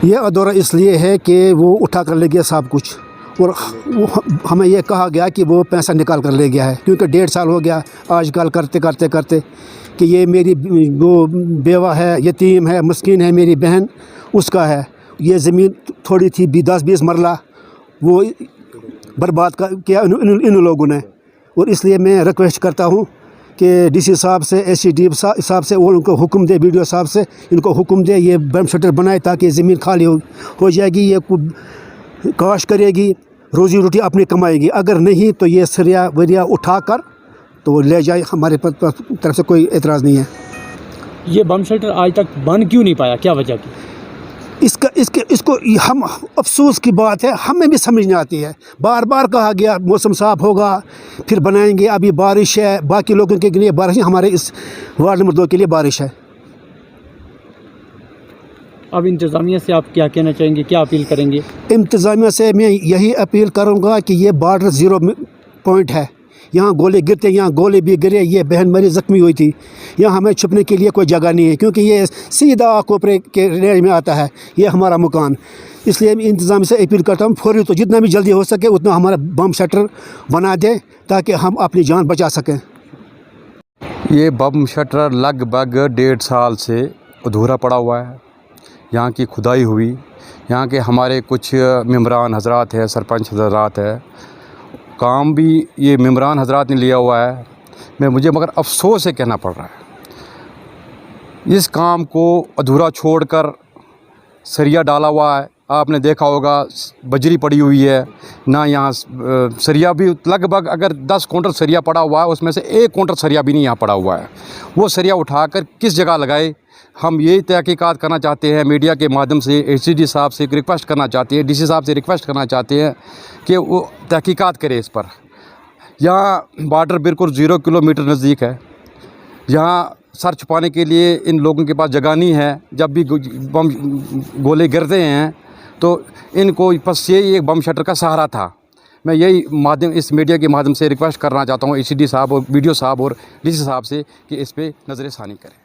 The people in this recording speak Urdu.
یہ ادھورا اس لیے ہے کہ وہ اٹھا کر لے گیا سب کچھ، اور ہمیں یہ کہا گیا کہ وہ پیسہ نکال کر لے گیا ہے، کیونکہ 1.5 سال ہو گیا آج کل کرتے کہ یہ میری وہ بیوہ ہے، یتیم ہے، مسکین ہے، میری بہن اس کا ہے، یہ زمین تھوڑی تھی 10-20 مرلہ وہ برباد کیا ان لوگوں نے۔ اور اس لیے میں ریکویسٹ کرتا ہوں کہ ڈی سی صاحب سے، ایس سی ڈی صاحب سے، اور ان کو حکم دے، ویڈیو صاحب سے ان کو حکم دے یہ بم شٹر بنائے تاکہ زمین خالی ہو جائے گی، یہ کاشت کرے گی، روزی روٹی اپنی کمائے گی، اگر نہیں تو یہ سریا وریا اٹھا کر تو لے جائے، ہمارے طرف سے کوئی اعتراض نہیں ہے۔ یہ بم شیلٹر آج تک بن کیوں نہیں پایا، کیا وجہ کی؟ اس کو ہم افسوس کی بات ہے، ہمیں بھی سمجھ نہیں آتی ہے، بار بار کہا گیا موسم صاف ہوگا پھر بنائیں گے، ابھی بارش ہے، باقی لوگوں کے لیے بارش ہے، ہمارے اس وارڈ نمبر 2 کے لیے بارش ہے۔ اب انتظامیہ سے آپ کیا کہنا چاہیں گے، کیا اپیل کریں گے؟ انتظامیہ سے میں یہی اپیل کروں گا کہ یہ بارڈر 0 پوائنٹ ہے، یہاں گولے گرتے، یہاں گولے بھی گرے، یہ بہن میری زخمی ہوئی تھی، یہاں ہمیں چھپنے کے لیے کوئی جگہ نہیں ہے، کیونکہ یہ سیدھا کوپرے کے رینج میں آتا ہے یہ ہمارا مکان۔ اس لیے میں انتظامیہ سے اپیل کرتا ہوں فوری تو جتنا بھی جلدی ہو سکے اتنا ہمارا بم شٹر بنا دے تاکہ ہم اپنی جان بچا سکیں۔ یہ بم شٹر لگ بھگ 1.5 سال سے ادھورا پڑا ہوا ہے، یہاں کی کھدائی ہوئی، یہاں کے ہمارے کچھ ممبران حضرات ہیں، سرپنچ حضرات ہیں، کام بھی یہ ممبران حضرات نے لیا ہوا ہے، مجھے مگر افسوس سے کہنا پڑ رہا ہے، اس کام کو ادھورا چھوڑ کر سریا ڈالا ہوا ہے، آپ نے دیکھا ہوگا بجری پڑی ہوئی ہے، نہ یہاں سریا بھی لگ بھگ اگر 10 کونٹل سریا پڑا ہوا ہے اس میں سے 1 کونٹل سریا بھی نہیں یہاں پڑا ہوا ہے، وہ سریا اٹھا کر کس جگہ لگائے؟ ہم یہی تحقیقات کرنا چاہتے ہیں، میڈیا کے مادھیم سے ایس سی ڈی صاحب سے ریکویسٹ کرنا چاہتے ہیں، ڈی سی صاحب سے ریکویسٹ کرنا چاہتے ہیں کہ وہ تحقیقات کرے اس پر۔ یہاں بارڈر بالکل 0 کلومیٹر نزدیک ہے، یہاں سر چھپانے کے لیے ان لوگوں کے پاس جگہ نہیں ہے، جب بھی بم گولے گرتے ہیں تو ان کو بس یہی ایک بم شٹر کا سہارا تھا۔ میں یہی اس میڈیا کے مادھیم سے ریکویسٹ کرنا چاہتا ہوں اے سی ڈی صاحب اور ویڈیو صاحب اور ڈی سی صاحب سے کہ اس پہ نظر ثانی کریں۔